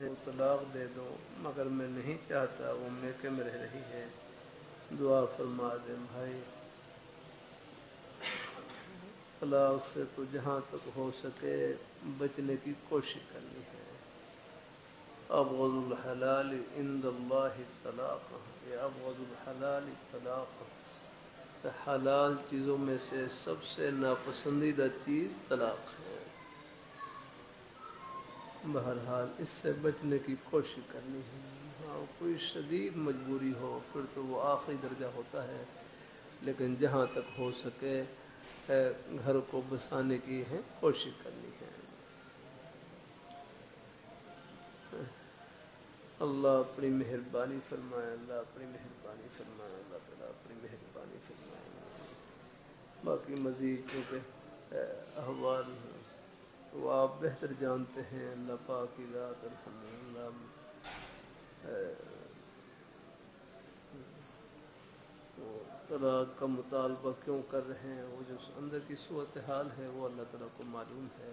وہ طلاق دے دو مگر میں نہیں چاہتا، وہ میکے میں رہ رہی ہے، دعا فرما دیں بھائی۔ طلاق سے تو جہاں تک ہو سکے بچنے کی کوشش کرنی ہے۔ ابغض الحلال عند اللہ طلاق، یہ ابغض الحلال طلاق، حلال چیزوں میں سے سب سے ناپسندیدہ چیز طلاق ہے۔ بہرحال اس سے بچنے کی کوشش کرنی ہے۔ ہاں کوئی شدید مجبوری ہو پھر تو وہ آخری درجہ ہوتا ہے، لیکن جہاں تک ہو سکے گھر کو بسانے کی ہے کوشش کرنی ہے۔ اللہ اپنی مہربانی فرمائے، اللہ اپنی مہربانی فرمائے، اللہ تعالیٰ اپنی مہربانی فرمائے۔ باقی مزید چونکہ احوال وہ آپ بہتر جانتے ہیں، اللہ پاک کی ذات الحمدللہ۔ وہ طلاق کا مطالبہ کیوں کر رہے ہیں، وہ جو اندر کی صورتحال ہے وہ اللہ تعالیٰ کو معلوم ہے۔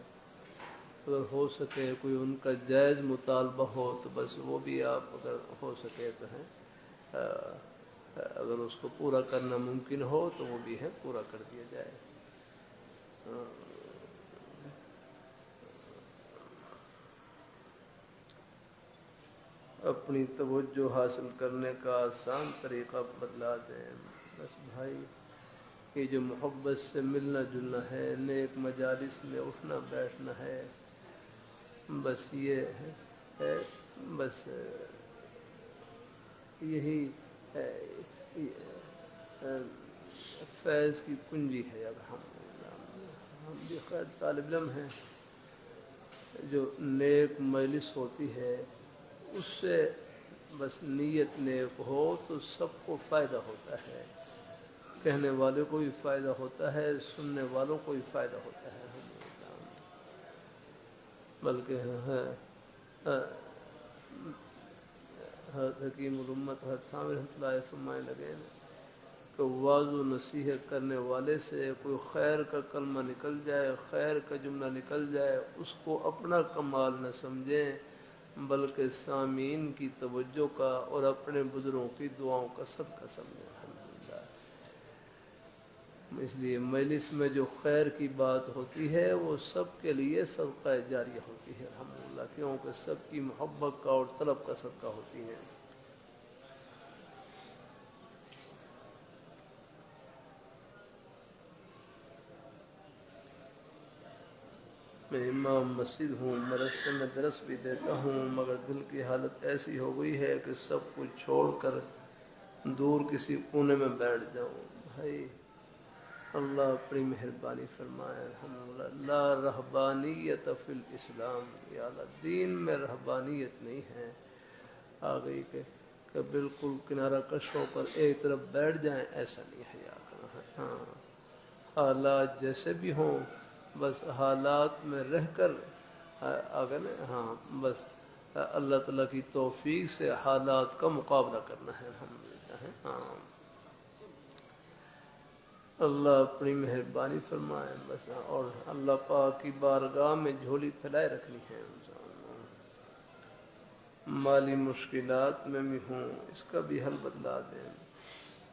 اگر ہو سکے کوئی ان کا جائز مطالبہ ہو تو بس وہ بھی آپ اگر ہو سکے تو ہیں، اگر اس کو پورا کرنا ممکن ہو تو وہ بھی ہے پورا کر دیا جائے۔ اپنی توجہ حاصل کرنے کا آسان طریقہ بدلا دیں۔ بس بھائی یہ جو محبت سے ملنا جلنا ہے، نیک مجالس میں اٹھنا بیٹھنا ہے، بس یہ ہے بس یہی فیض کی کنجی ہے۔ اب ہم بھی خیر طالب علم ہیں، جو نیک مجلس ہوتی ہے اس سے بس نیت نیک ہو تو سب کو فائدہ ہوتا ہے، کہنے والے کو بھی فائدہ ہوتا ہے، سننے والوں کو بھی فائدہ ہوتا ہے۔ بلکہ حکیم الامت حضرت ثانوی رحمۃ اللہ علیہ فرمانے لگے کہ وعظ و نصیحت کرنے والے سے کوئی خیر کا کلمہ نکل جائے، خیر کا جملہ نکل جائے، اس کو اپنا کمال نہ سمجھیں بلکہ سامعین کی توجہ کا اور اپنے بزرگوں کی دعاؤں کا صدقہ سمجھیں۔ الحمدللہ اس لیے مجلس میں جو خیر کی بات ہوتی ہے وہ سب کے لیے صدقہ جاریہ ہوتی ہے الحمدللہ، کیونکہ سب کی محبت کا اور طلب کا صدقہ ہوتی ہے۔ میں امام مسجد ہوں، مدرسے میں درس بھی دیتا ہوں، مگر دل کی حالت ایسی ہو گئی ہے کہ سب کچھ چھوڑ کر دور کسی کونے میں بیٹھ جاؤں۔ بھائی اللہ اپنی مہربانی فرمائے۔ الحمدللہ لا رہبانیت فی الاسلام، یا اللہ دین میں رہبانیت نہیں ہے، آ گئی کہ بالکل کنارہ کش ہو کر ایک طرف بیٹھ جائیں، ایسا نہیں ہے یاد۔ ہاں حالات جیسے بھی ہوں بس حالات میں رہ کر اگر ہاں بس اللہ تعالیٰ کی توفیق سے حالات کا مقابلہ کرنا ہے الحمدللہ۔ ہاں اللہ اپنی مہربانی فرمائے بس، اور اللہ پاک کی بارگاہ میں جھولی پھیلائے رکھنی ہے۔ مالی مشکلات میں بھی ہوں اس کا بھی حل بدلا دیں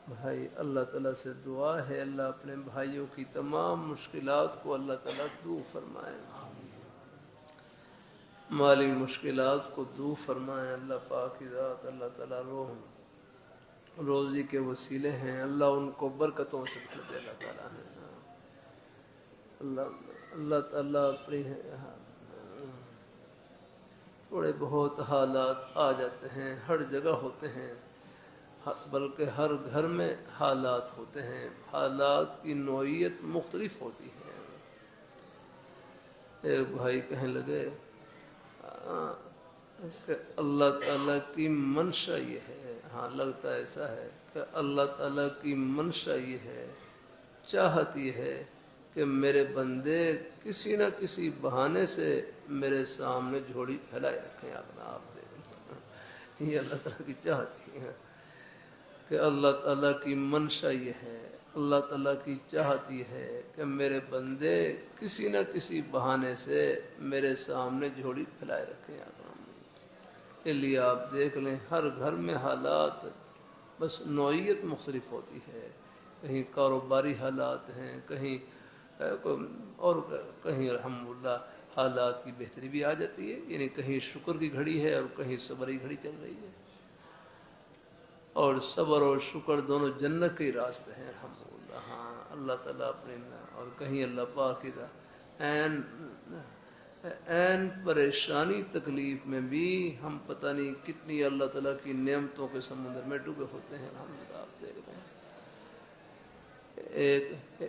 بھائی۔ اللہ تعالیٰ سے دعا ہے اللہ اپنے بھائیوں کی تمام مشکلات کو اللہ تعالیٰ دور فرمائے، مالی مشکلات کو دور فرمائے اللہ پاک کی ذات۔ اللہ تعالیٰ روزی کے وسیلے ہیں، اللہ ان کو برکتوں سے بھر دے اللہ تعالیٰ ہے۔ اللہ تعالیٰ اپنی تھوڑے بہت حالات آ جاتے ہیں، ہر جگہ ہوتے ہیں، بلکہ ہر گھر میں حالات ہوتے ہیں، حالات کی نوعیت مختلف ہوتی ہے۔ ایک بھائی کہنے لگے کہ اللہ تعالیٰ کی منشا یہ ہے، ہاں لگتا ایسا ہے کہ اللہ تعالیٰ کی منشا یہ ہے، چاہت یہ ہے کہ میرے بندے کسی نہ کسی بہانے سے میرے سامنے جھولی پھیلائے رکھیں۔ آپ دیکھ یہ اللہ تعالیٰ کی چاہت ہے کہ اللہ تعالیٰ کی منشا یہ ہے، اللہ تعالیٰ کی چاہت یہ ہے کہ میرے بندے کسی نہ کسی بہانے سے میرے سامنے جھولی پھیلائے رکھیں۔ اس لیے آپ دیکھ لیں ہر گھر میں حالات بس نوعیت مختلف ہوتی ہے، کہیں کاروباری حالات ہیں، کہیں اور کہیں الحمدللہ حالات کی بہتری بھی آ جاتی ہے، یعنی کہیں شکر کی گھڑی ہے اور کہیں صبر کی گھڑی چل رہی ہے، اور صبر اور شکر دونوں جنت کے راستے ہیں الحمدللہ۔ ہاں اللہ تعالیٰ اپنے، اور کہیں اللہ پاک کی این پریشانی تکلیف میں بھی ہم پتہ نہیں کتنی اللہ تعالیٰ کی نعمتوں کے سمندر میں ڈوبے ہوتے ہیں الحمدللہ۔ آپ دیکھ رہے ہیں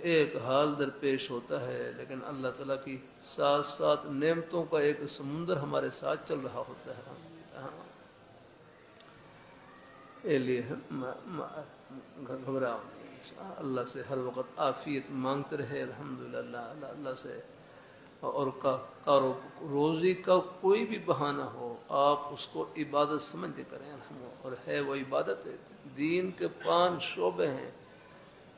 ایک حال درپیش ہوتا ہے، لیکن اللہ تعالیٰ کی ساتھ ساتھ نعمتوں کا ایک سمندر ہمارے ساتھ چل رہا ہوتا ہے الحمدللہ۔ اس لیے گھبراؤ نہیں، اللہ سے ہر وقت عافیت مانگتے رہے الحمدللہ، اللہ سے، اور روزی کا کوئی بھی بہانہ ہو آپ اس کو عبادت سمجھ کے کریں الحمدللہ، اور ہے وہ عبادت ہے۔ دین کے 5 شعبے ہیں،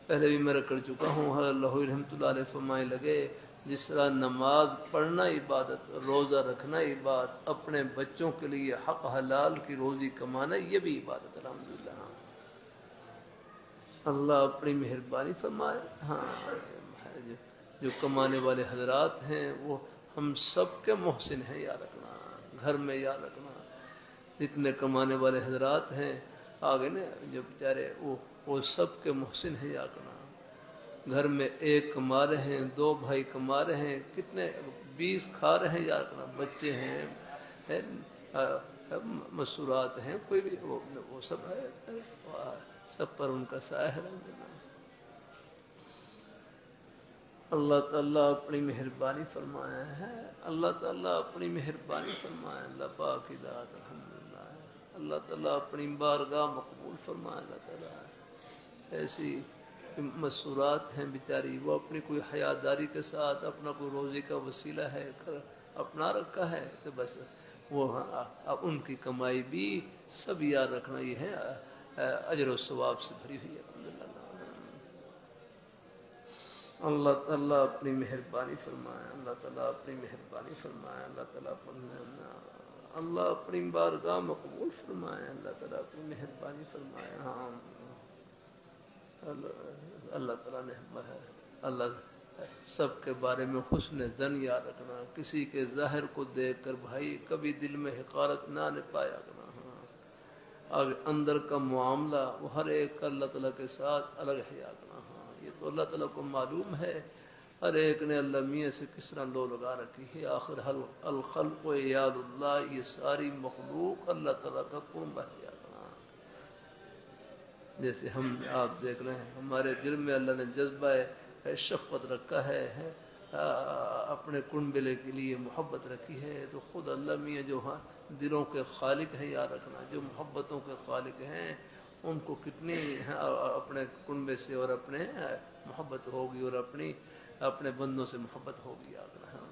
پہلے بھی میں کر چکا ہوں، اللہ رحمۃ اللہ علیہ فرمائے لگے جس طرح نماز پڑھنا عبادت، روزہ رکھنا عبادت، اپنے بچوں کے لیے حق حلال کی روزی کمانا یہ بھی عبادت الحمدللہ۔ اللہ اپنی مہربانی فرمائے۔ ہاں جو کمانے والے حضرات ہیں وہ ہم سب کے محسن ہیں، یاد رکھنا، گھر میں یاد رکھنا، جتنے کمانے والے حضرات ہیں آگے نا جو بیچارے وہ سب کے محسن ہیں، یاد رکھنا۔ گھر میں ایک کما رہے ہیں، 2 بھائی کما رہے ہیں، کتنے 20 کھا رہے ہیں، یاد رکھنا، بچے ہیں، مسورات ہیں، کوئی بھی وہ سب ہے، سب پر ان کا سایہ ہے۔ اللہ تعالیٰ اپنی مہربانی فرمایا ہے، اللہ تعالیٰ اپنی مہربانی فرمائے، اللہ پاک کی ذات الحمدللہ، اللہ تعالیٰ اپنی بارگاہ مقبول فرمائے۔ اللہ تعالیٰ ایسی مسورات ہیں بیچاری، وہ اپنی کوئی حیاداری کے ساتھ اپنا کوئی روزی کا وسیلہ ہے اپنا رکھا ہے، تو بس وہ ان کی کمائی بھی سب یاد رکھنا یہ ہے اجر و ثواب سے بھری ہوئی ہے الحمدللہ۔ اللہ تعالیٰ اپنی مہربانی فرمائے، اللہ تعالیٰ اپنی مہربانی فرمائے، اللہ تعالیٰ اللہ اپنی بارگاہ مقبول فرمائے، اللہ تعالیٰ اپنی مہربانی فرمائے۔ ہاں اللہ تعالیٰ نے اللہ سب کے بارے میں حسن ظن یاد رکھنا، کسی کے ظاہر کو دیکھ کر بھائی کبھی دل میں حقارت نہ پایا کرنا۔ ہاں اندر کا معاملہ وہ ہر ایک کا اللہ تعالیٰ کے ساتھ الگ ہے، یاد رکھنا۔ ہاں یہ تو اللہ تعالیٰ کو معلوم ہے ہر ایک نے اللہ میاں سے کس طرح لو لگا رکھی ہے۔ آخر الخلق و یاد اللہ، یہ ساری مخلوق اللہ تعالیٰ کا قرب ہے، یاد رکھنا۔ جیسے ہم آپ دیکھ رہے ہیں ہمارے دل میں اللہ نے جذبہ شفقت رکھا ہے، اپنے کنبلے کے لیے محبت رکھی ہے، تو خود اللہ میاں جو دلوں کے خالق ہیں، یاد رکھنا، جو محبتوں کے خالق ہیں ان کو کتنی اپنے کنبے سے اور اپنے محبت ہوگی، اور اپنے بندوں سے محبت ہوگی، یاد رکھنا۔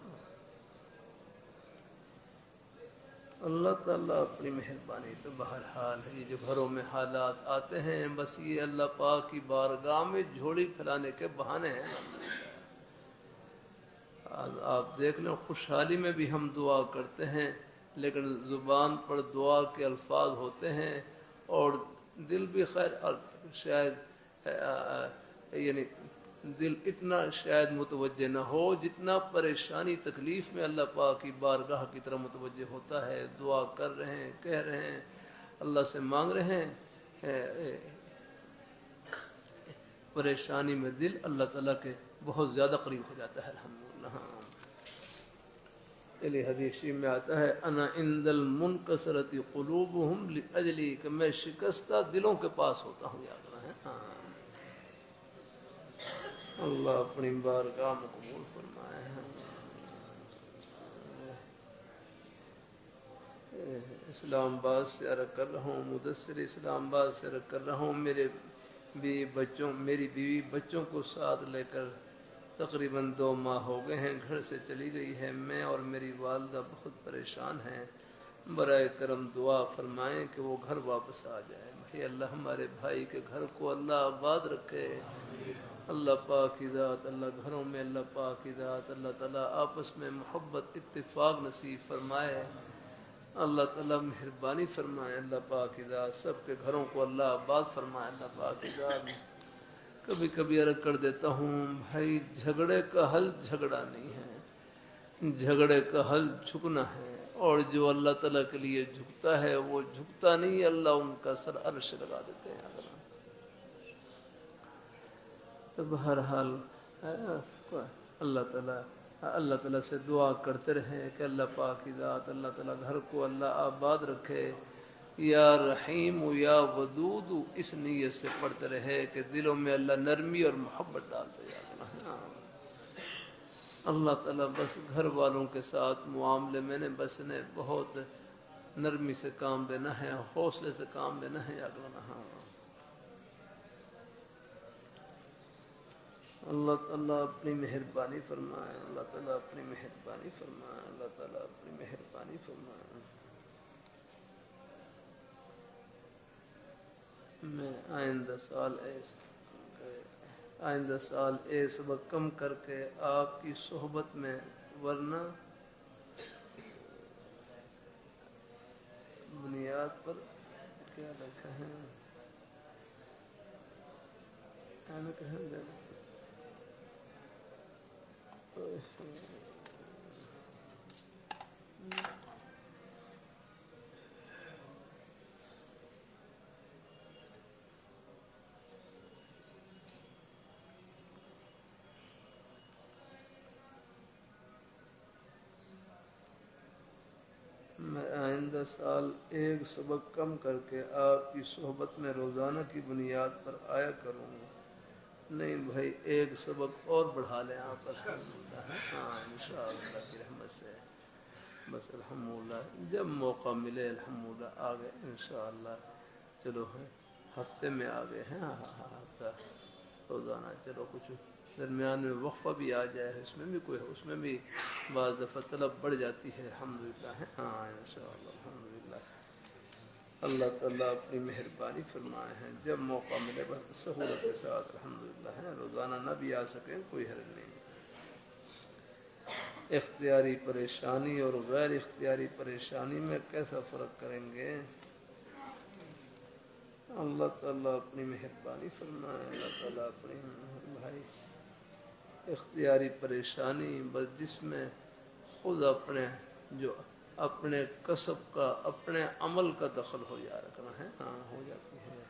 اللہ تعالیٰ اپنی مہربانی تو بہرحال ہے، یہ جو گھروں میں حالات آتے ہیں بس یہ اللہ پاک کی بارگاہ میں جھولی پھیلانے کے بہانے ہیں۔ آپ دیکھ لیں خوشحالی میں بھی ہم دعا کرتے ہیں، لیکن زبان پر دعا کے الفاظ ہوتے ہیں اور دل بھی خیر شاید یعنی دل اتنا شاید متوجہ نہ ہو جتنا پریشانی تکلیف میں اللہ پاک کی بارگاہ کی طرح متوجہ ہوتا ہے۔ دعا کر رہے ہیں، کہہ رہے ہیں، اللہ سے مانگ رہے ہیں، پریشانی میں دل اللہ تعالیٰ کے بہت زیادہ قریب ہو جاتا ہے الحمدللہ۔ علی حدیث میں آتا ہے انا عند المنکسرۃ قلوبہم لاجلی، کہ میں شکستہ دلوں کے پاس ہوتا ہوں، یاد رہے ہیں۔ اللہ اپنی بارگاہ مقبول فرمائے ہیں۔ اسلام آباد سے عرض کر رہا ہوں، مدثر اسلام آباد سے عرض کر رہا ہوں، میری بیوی بچوں کو ساتھ لے کر تقریباً 2 ماہ ہو گئے ہیں گھر سے چلی گئی ہے۔ میں اور میری والدہ بہت پریشان ہیں، برائے کرم دعا فرمائیں کہ وہ گھر واپس آ جائے۔ بھائی اللہ ہمارے بھائی کے گھر کو اللہ آباد رکھے، اللہ پاک کی ذات، اللہ گھروں میں اللہ پاک کی ذات، اللہ تعالیٰ آپس میں محبت اتفاق نصیب فرمائے۔ اللہ تعالیٰ مہربانی فرمائے، اللہ پاک کی ذات سب کے گھروں کو اللہ آباد فرمائے، اللہ پاک کی ذات۔ کبھی کبھی عرض کر دیتا ہوں بھائی، جھگڑے کا حل جھگڑا نہیں ہے، جھگڑے کا حل جھکنا ہے، اور جو اللہ تعالیٰ کے لیے جھکتا ہے وہ جھکتا نہیں، اللہ ان کا سر عرش لگا دیتے ہیں۔ تو بہرحال اللہ تعالیٰ سے دعا کرتے رہیں کہ اللہ پاک کی ذات اللہ تعالیٰ گھر کو اللہ آباد رکھے، یا رحیم یا ودود، اس نیت سے پڑھتے رہے کہ دلوں میں اللہ نرمی اور محبت ڈالتے جانا ہے۔ اللہ تعالیٰ بس گھر والوں کے ساتھ معاملے میں نے بس نے بہت نرمی سے کام لینا ہے، حوصلے سے کام لینا ہے، یاد رکھنا ہے۔ اللہ تعالیٰ اپنی مہربانی فرمائے، اللہ تعالیٰ اپنی مہربانی فرمائے، اللہ تعالیٰ اپنی مہربانی فرمائے۔ میں آئندہ سال سبق کم کر کے آپ کی صحبت میں، ورنہ بنیاد پر کیا لکھا ہے، میں آئندہ سال ایک سبق کم کر کے آپ کی صحبت میں روزانہ کی بنیاد پر آیا کروں گا۔ نہیں بھائی، ایک سبق اور بڑھا لیں آپ، الحمدللہ۔ ہاں انشاءاللہ کی رحمت سے، بس الحمدللہ جب موقع ملے الحمدللہ آگے انشاءاللہ۔ چلو ہفتے میں آگے ہیں، ہفتہ روزانہ، چلو کچھ درمیان میں وقفہ بھی آ جائے، اس میں بھی بعض دفعہ طلب بڑھ جاتی ہے، الحمدللہ ہے۔ ہاں انشاءاللہ الحمدللہ۔ اللہ تعالیٰ اپنی مہربانی فرمائے ہیں، جب موقع ملے بس سہولت کے ساتھ الحمدللہ ہے، روزانہ نہ بھی آ سکیں کوئی حرج نہیں۔ اختیاری پریشانی اور غیر اختیاری پریشانی میں کیسا فرق کریں گے؟ اللہ تعالیٰ اپنی مہربانی فرمائے، اللہ تعالیٰ اپنی بھائی اختیاری پریشانی بس جس میں خود اپنے کسب کا، اپنے عمل کا دخل ہو جا رکھنا ہے، ہاں ہو جاتی ہے۔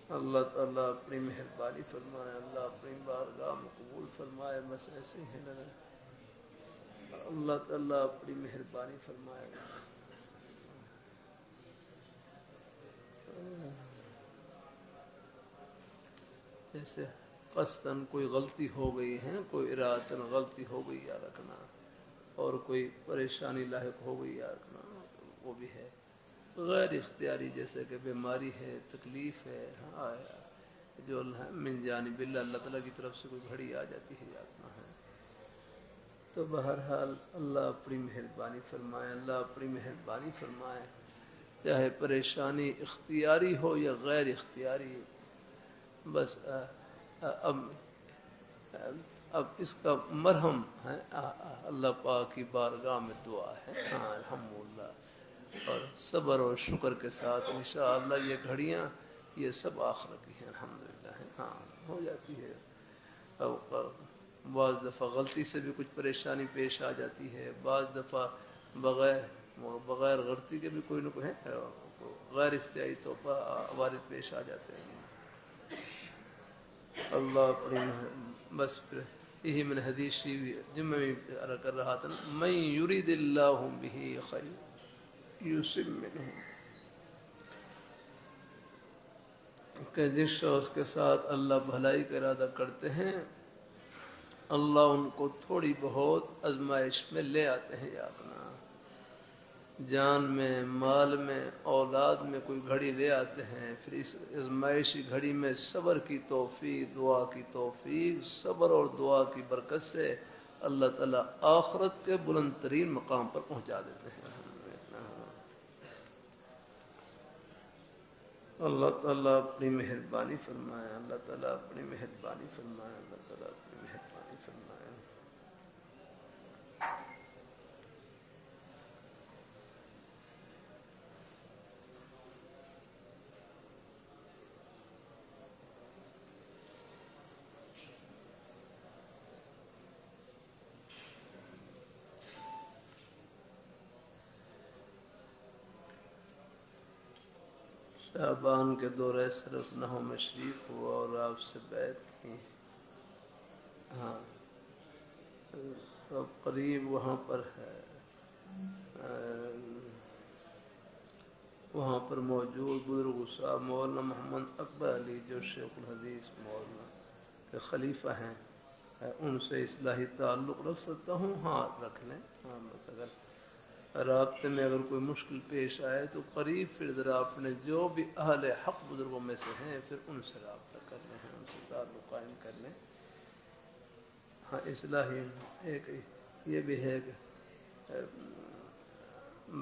اللہ تعالیٰ اپنی مہربانی فرمائے، اللہ اپنی بارگاہ میں قبول فرمائے، بس ایسے ہی ہے۔ اللہ تعالیٰ اپنی مہربانی فرمائے۔ جیسے قصداً کوئی غلطی ہو گئی ہے، کوئی ارادتاً غلطی ہو گئی یا رکھنا، اور کوئی پریشانی لاحق ہو گئی یا رکھنا، وہ بھی ہے۔ غیر اختیاری جیسے کہ بیماری ہے، تکلیف ہے، جو اللہ من جانب اللہ تعالیٰ کی طرف سے کوئی گھڑی آ جاتی ہے، یادنا ہے۔ تو بہرحال اللہ اپنی مہربانی فرمائے، اللہ اپنی مہربانی فرمائے، چاہے پریشانی اختیاری ہو یا غیر اختیاری، بس اب اس کا مرہم ہے اللہ پاک کی بارگاہ میں دعا ہے، ہاں الحمدللہ، اور صبر اور شکر کے ساتھ انشاءاللہ یہ گھڑیاں یہ سب آخرت کی ہیں، الحمدللہ ہے، ہاں ہو جاتی ہے۔ بعض دفعہ غلطی سے بھی کچھ پریشانی پیش آ جاتی ہے، بعض دفعہ بغیر غلطی کے بھی کوئی نہ کوئی غیر اختیاری طور پر وارد پیش آ جاتے ہیں۔ اللہ اپنی بس پھر یہی میں نے حدیث جمعہ میں کر رہا تھا، من یرید اللہ بہ خیر یصب منہ، کہ جس شخص کے ساتھ اللہ بھلائی کا ارادہ کرتے ہیں اللہ ان کو تھوڑی بہت آزمائش میں لے آتے ہیں، یا اپنا جان میں، مال میں، اولاد میں کوئی گھڑی لے آتے ہیں، پھر اس آزمائشی گھڑی میں صبر کی توفیق، دعا کی توفیق، صبر اور دعا کی برکت سے اللہ تعالیٰ آخرت کے بلند ترین مقام پر پہنچا دیتے ہیں۔ اللہ تعالیٰ اپنی مہربانی فرمائے، اللہ تعالیٰ اپنی مہربانی فرمائے، اللہ تعالیٰ اپنی مہربانی فرمائے۔ شعبان کے دورہ صرف نحو میں شریک ہوا اور آپ سے بیعت کی. ہاں تو اب قریب وہاں پر ہے، وہاں پر موجود بزرگ صاحب مولانا محمد اکبر علی جو شیخ الحدیث مولانا کے خلیفہ ہیں، ان سے اصلاحی تعلق رکھ سکتا ہوں؟ ہاں رکھ لیں. ہاں بس اگر رابطے میں اگر کوئی مشکل پیش آئے تو قریب پھر ذرا اپنے جو بھی اہل حق بزرگوں میں سے ہیں پھر ان سے رابطہ کر لیں، ان سے تعلق قائم کر لیں. ہاں اصلاحی ایک یہ بھی ہے کہ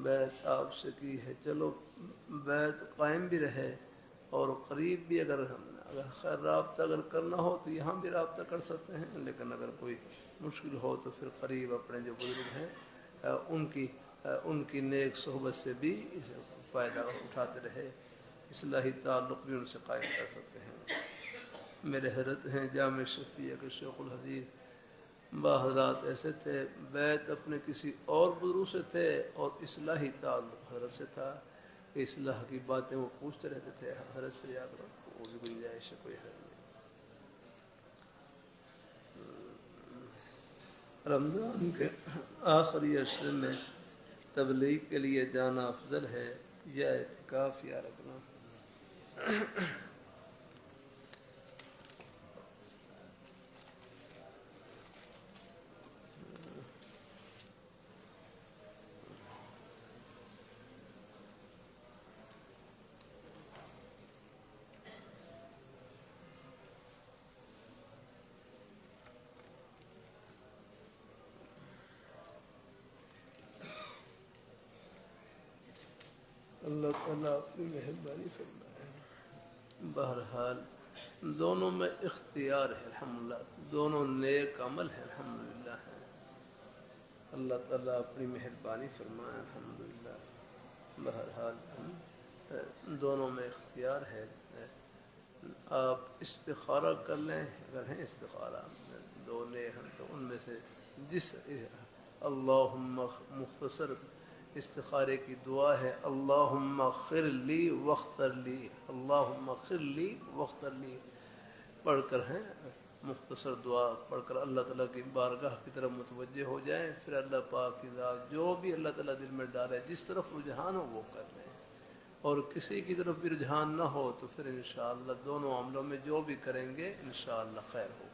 بیعت آپ سے کی ہے، چلو بیعت قائم بھی رہے اور قریب بھی. اگر خیر رابطہ اگر کرنا ہو تو یہاں بھی رابطہ کر سکتے ہیں، لیکن اگر کوئی مشکل ہو تو پھر قریب اپنے جو بزرگ ہیں ان کی نیک صحبت سے بھی فائدہ اٹھاتے رہے، اصلاحی تعلق بھی ان سے قائم کر سکتے ہیں. میرے حضرت ہیں جامع شفیع کے شیخ الحدیث حضرات ایسے تھے، بیعت اپنے کسی اور بزرگ سے تھے اور اصلاحی تعلق حضرت سے تھا کہ اصلاح کی باتیں وہ پوچھتے رہتے تھے حضرت سے، یاد رکھو وہ بھی گنجائش ہے، کوئی حل نہیں. رمضان کے آخری عشرے میں تبلیغ کے لیے جانا افضل ہے یا اعتکاف یا رکھنا؟ اللہ تعالیٰ اپنی مہربانی فرمائے. بہرحال دونوں میں اختیار ہے، الحمدللہ دونوں نیک عمل ہے، الحمدللہ ہے. اللہ تعالیٰ اپنی مہربانی فرمائے، الحمدللہ. بہرحال دونوں میں اختیار ہے. آپ استخارہ کر لیں اگر ہیں استخارہ دو نیک ہیں تو ان میں سے جس اللہم مختصر استخارے کی دعا ہے اللہم اغفر لی واختر لی، اللہم اغفر لی واختر لی پڑھ کر ہیں مختصر دعا پڑھ کر اللہ تعالیٰ کی بارگاہ کی طرف متوجہ ہو جائیں. پھر اللہ پاک کی ذات جو بھی اللہ تعالیٰ دل میں ڈالے جس طرف رجحان ہو وہ کر لیں، اور کسی کی طرف بھی رجحان نہ ہو تو پھر انشاءاللہ دونوں عملوں میں جو بھی کریں گے انشاءاللہ خیر ہوگی.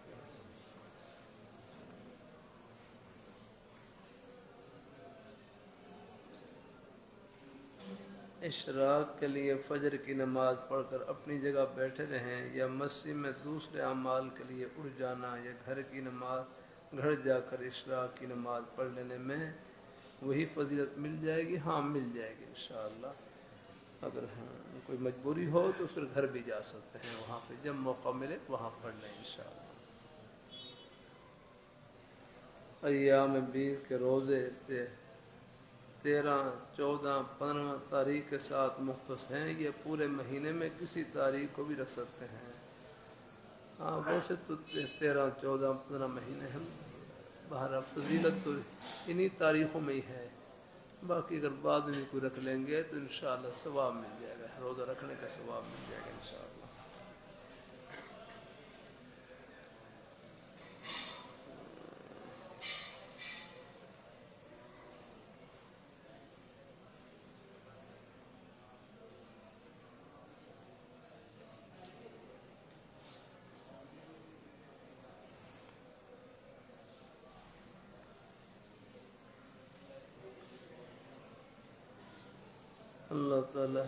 اشراق کے لیے فجر کی نماز پڑھ کر اپنی جگہ بیٹھے رہیں یا مسجد میں دوسرے اعمال کے لیے اٹھ جانا یا گھر کی نماز گھر جا کر اشراق کی نماز پڑھ لینے میں وہی فضیلت مل جائے گی؟ ہاں مل جائے گی انشاءاللہ. اگر کوئی مجبوری ہو تو پھر گھر بھی جا سکتے ہیں، وہاں پہ جب موقع ملے وہاں پڑھ لیں انشاءاللہ. ایام بیض کے روزے 13، 14، 15 تاریخ کے ساتھ مختص ہیں، یہ پورے مہینے میں کسی تاریخ کو بھی رکھ سکتے ہیں؟ ہاں ویسے تو 13، 14، 15 مہینے ہیں، بہرحال فضیلت تو انہی تاریخوں میں ہی ہے. باقی اگر بعد میں کوئی رکھ لیں گے تو انشاءاللہ ثواب مل جائے گا، روزہ رکھنے کا ثواب مل جائے گا انشاءاللہ. اللہ تعالی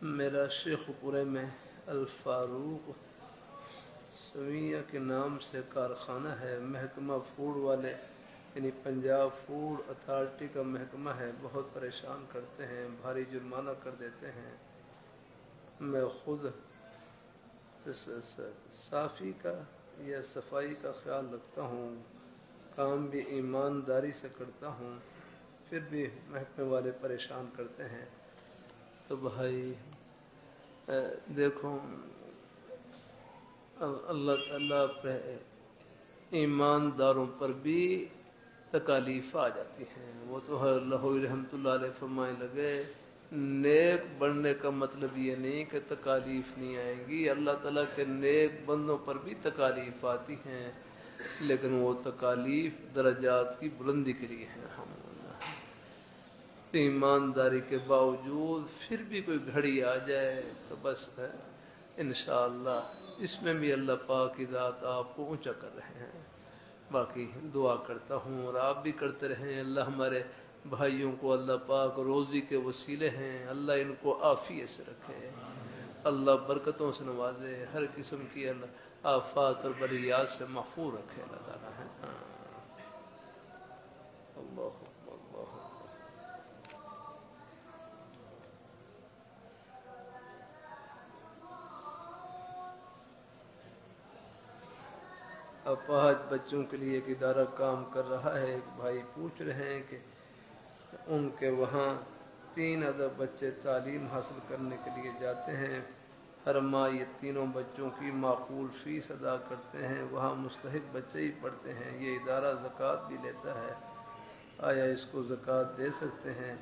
میرا شیخ پورے میں الفاروق سویہ کے نام سے کارخانہ ہے، محکمہ فوڈ والے یعنی پنجاب فوڈ اتھارٹی کا محکمہ ہے، بہت پریشان کرتے ہیں، بھاری جرمانہ کر دیتے ہیں. میں خود صافی کا یا صفائی کا خیال رکھتا ہوں، کام بھی ایمانداری سے کرتا ہوں، پھر بھی محکمے والے پریشان کرتے ہیں. تو بھائی دیکھو اللہ تعالیٰ پہ ایمانداروں پر بھی تکالیف آ جاتی ہیں. وہ تو اللہ رحمۃ اللہ علیہ فرمائے لگے نیک بننے کا مطلب یہ نہیں کہ تکالیف نہیں آئیں گی، اللہ تعالیٰ کے نیک بندوں پر بھی تکالیف آتی ہیں، لیکن وہ تکالیف درجات کی بلندی کے لیے ہیں۔ ایمانداری کے باوجود پھر بھی کوئی گھڑی آ جائے تو بس ہے انشاءاللہ اس میں بھی اللہ پاک کی ذات آپ کو اونچا کر رہے ہیں۔ باقی دعا کرتا ہوں اور آپ بھی کرتے رہیں، اللہ ہمارے بھائیوں کو اللہ پاک روزی کے وسیلے ہیں، اللہ ان کو عافیت سے رکھے، اللہ برکتوں سے نوازے، ہر قسم کی اللہ آفات اور بلیات سے محفوظ رکھے اللہ تعالیٰ ہے۔ اللہ اللہ اپاہج بچوں کے لیے ایک ادارہ کام کر رہا ہے، ایک بھائی پوچھ رہے ہیں کہ ان کے وہاں 3 عدد بچے تعلیم حاصل کرنے کے لیے جاتے ہیں، ہر ماہ یہ تینوں بچوں کی معقول فیس ادا کرتے ہیں، وہاں مستحق بچے ہی پڑھتے ہیں، یہ ادارہ زکوٰۃ بھی لیتا ہے، آیا اس کو زکوٰۃ دے سکتے ہیں؟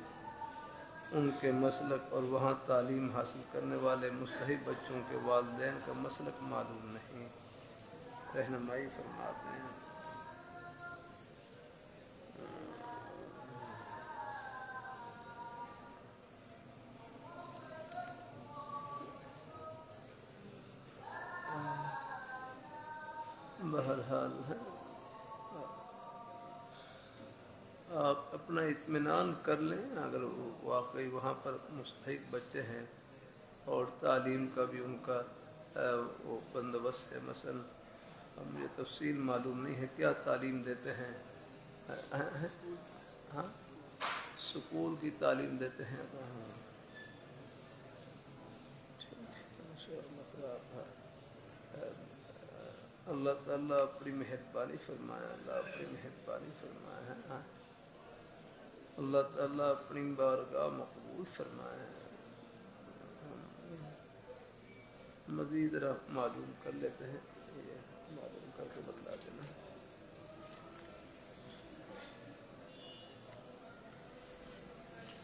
ان کے مسلک اور وہاں تعلیم حاصل کرنے والے مستحق بچوں کے والدین کا مسلک معلوم نہیں، رہنمائی فرما دیں۔ بہرحال آپ اپنا اطمینان کر لیں، اگر واقعی وہاں پر مستحق بچے ہیں اور تعلیم کا بھی ان کا وہ بندوبست ہے، مثلا مجھے تفصیل معلوم نہیں ہے کیا تعلیم دیتے ہیں، ہاں سکول کی تعلیم دیتے ہیں، اللہ تعالیٰ اپنی مہربانی فرمائے، اللہ اپنی مہربانی فرمائے ہے، اللہ تعالیٰ اپنی بارگاہ مقبول فرمائے، مزید معلوم کر لیتے ہیں، یہ معلوم کر کے بتلا دینا۔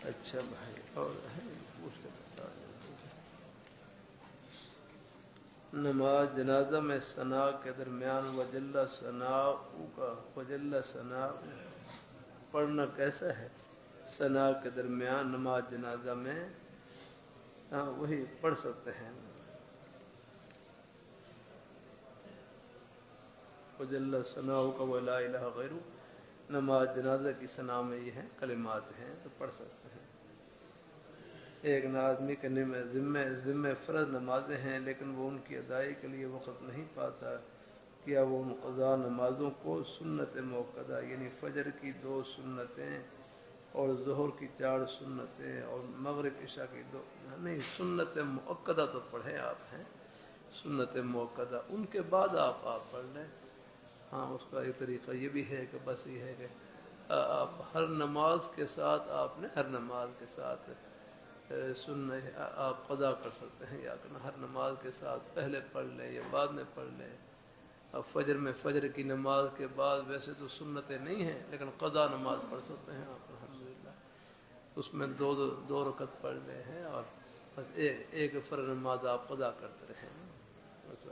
اچھا بھائی اور پوچھ کے بتا دیں۔ نماز جنازہ میں ثناء کے درمیان وجل ثناء کا وجل ثناء پڑھنا کیسا ہے؟ ثناء کے درمیان نماز جنازہ میں وہی پڑھ سکتے ہیں، وجل ثناء کا ولا الہ غیر، نماز جنازہ کی ثناء میں یہ ہیں کلمات ہیں تو پڑھ سکتے ہیں۔ ایک آدمی کے ذمہ فرض نمازیں ہیں لیکن وہ ان کی ادائی کے لیے وقت نہیں پاتا، کیا وہ قضا نمازوں کو سنت موقدہ یعنی فجر کی 2 سنتیں اور ظہر کی 4 سنتیں اور مغرب عشاء کی 2 نہیں سنت مؤکدہ تو پڑھیں آپ ہیں، سنت موقدہ ان کے بعد آپ پڑھ لیں۔ ہاں اس کا ایک طریقہ یہ بھی ہے کہ بس یہ ہے کہ آپ ہر نماز کے ساتھ آپ نے ہر نماز کے ساتھ سننے آپ قضا کر سکتے ہیں، یا کہ ہر نماز کے ساتھ پہلے پڑھ لیں یا بعد میں پڑھ لیں۔ اب فجر میں فجر کی نماز کے بعد ویسے تو سنتیں نہیں ہیں لیکن قضا نماز پڑھ سکتے ہیں آپ الحمدللہ، اس میں دو رکعت پڑھ لے ہیں اور بس ایک فرض نماز آپ قضا کرتے رہیں بس۔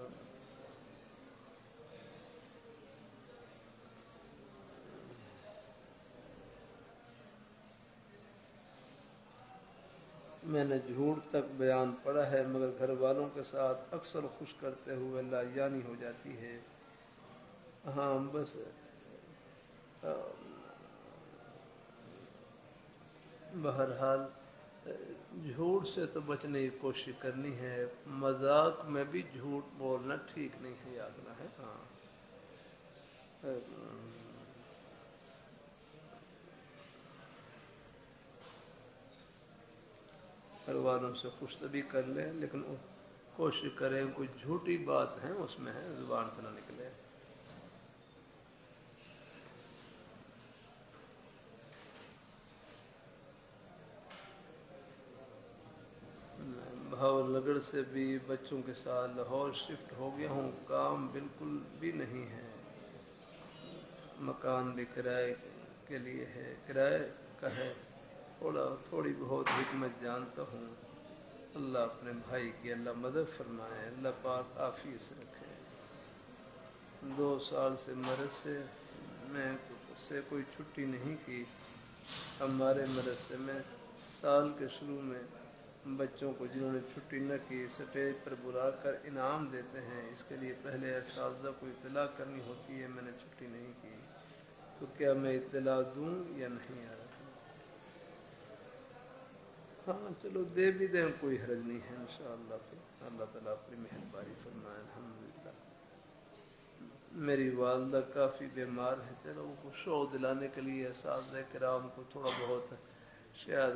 میں نے جھوٹ تک بیان پڑھا ہے مگر گھر والوں کے ساتھ اکثر خوش کرتے ہوئے لاجانی ہو جاتی ہے۔ ہاں بس بہرحال جھوٹ سے تو بچنے کی کوشش کرنی ہے، مذاق میں بھی جھوٹ بولنا ٹھیک نہیں ہے، یاد نہ ہے۔ ہاں گھر والوں سے خوش طبی کر لیں لیکن کوشش کریں کوئی جھوٹی بات ہے اس میں ہے زبان سے نہ نکلے۔ بھاول نگر سے بھی بچوں کے ساتھ لاہور شفٹ ہو گیا ہوں، کام بالکل بھی نہیں ہے، مکان بھی کرائے کے لیے ہے، کرائے کا ہے تھوڑی بہت حکمت جانتا ہوں۔ اللہ اپنے بھائی کی اللہ مدد فرمائے، اللہ پاک عافیت سے رکھے۔ 2 سال سے مرض سے کوئی چھٹی نہیں کی۔ ہمارے مدرسے میں سال کے شروع میں بچوں کو جنہوں نے چھٹی نہ کی سٹیج پر بلا کر انعام دیتے ہیں۔ اس کے لیے پہلے اساتذہ کو اطلاع کرنی ہوتی ہے میں نے چھٹی نہیں کی، تو کیا میں اطلاع دوں یا نہیں؟ ہاں چلو دے بھی دیں، کوئی حرج نہیں ہے انشاءاللہ۔ پھر اللہ تعالیٰ اپنی مہربانی فرمائے۔ الحمدللہ میری والدہ کافی بیمار ہے، چلو وہ شوق دلانے کے لیے اساتذہ کرام کو تھوڑا بہت شاید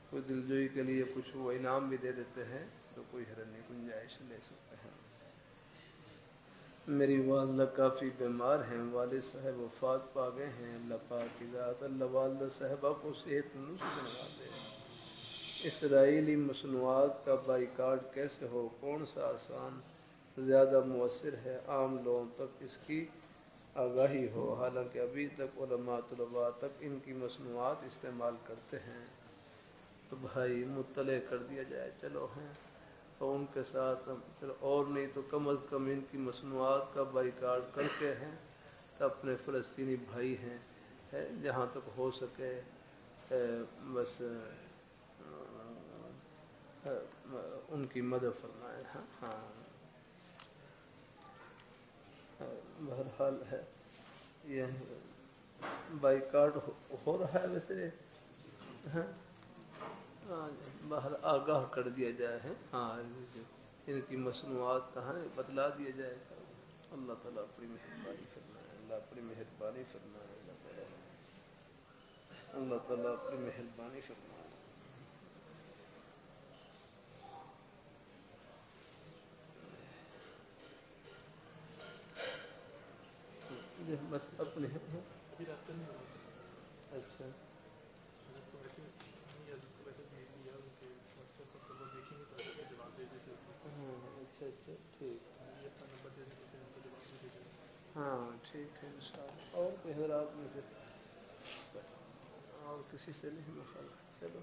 کوئی دلجوئی کے لیے کچھ وہ انعام بھی دے دیتے ہیں، تو کوئی حرج نہیں، گنجائش لے سکتے ہیں۔ میری والدہ کافی بیمار ہیں، والد صاحب وفات پا گئے ہیں۔ اللہ پاک کی ذات اللہ والدہ صاحبہ کو صحت تندرستی سے نواز دے۔ اسرائیلی مصنوعات کا بائیکاٹ کیسے ہو؟ کون سا آسان زیادہ مؤثر ہے؟ عام لوگوں تک اس کی آگاہی ہو، حالانکہ ابھی تک علماء طلباء تک ان کی مصنوعات استعمال کرتے ہیں، تو بھائی مطلع کر دیا جائے۔ چلو ہیں اور ان کے ساتھ چلو، اور نہیں تو کم از کم ان کی مصنوعات کا بائیکاٹ کرتے ہیں، تو اپنے فلسطینی بھائی ہیں جہاں تک ہو سکے بس ان کی مدد فرمائے۔ ہاں بہرحال ہے یہ بائیکاٹ ہو رہا ہے ویسے، باہر آگاہ کر دیا جائے ہے، ہاں ان کی مصنوعات کہاں ہے بتلا دیا جائے گا۔ اللہ تعالیٰ اپنی مہربانی فرمائے، اللہ اپنی مہربانی فرمائے، اللہ تعالیٰ اپنی مہربانی فرمائے۔ بس اپنے اچھا اچھا اچھا ٹھیک، ہاں ٹھیک ہے انشاءاللہ۔ اور کوئی حضرات میں سے اور کسی سے نہیں مخالف؟ چلو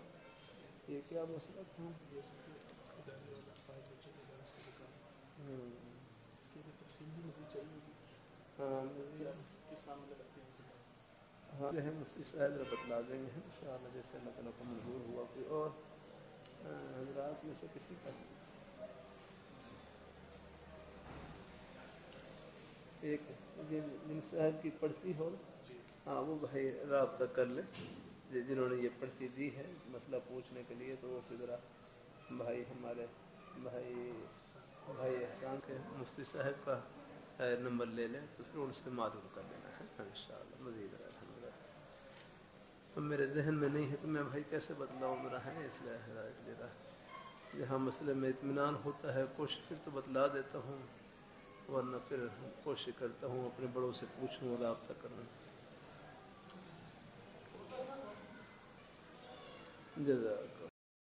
یہ کیا مسئلہ تھا؟ ہاں ہاں مفتی صاحب بتلا دیں گے انشاءاللہ، جیسے اللہ تعالیٰ کو منظور ہوا۔ کوئی اور حضرات میں سے کسی کا ایک جن صاحب کی پرچی ہو، ہاں وہ بھائی رابطہ کر لیں جنہوں نے یہ پرچی دی ہے مسئلہ پوچھنے کے لیے، تو وہ پھر ذرا بھائی ہمارے بھائی احسان کے مفتی صاحب کا نمبر لے لیں، تو پھر ان سے معلوم کر لینا ہے انشاءاللہ مزید۔ الحمدللہ اب میرے ذہن میں نہیں ہے تو میں بھائی کیسے بتلاؤں، میرا ہے اس لیے ہدایت لے رہا۔ جہاں مسئلے میں اطمینان ہوتا ہے کوشش پھر تو بتلا دیتا ہوں، ورنہ پھر کوشش کرتا ہوں اپنے بڑوں سے پوچھوں، رابطہ کروں۔ جزاک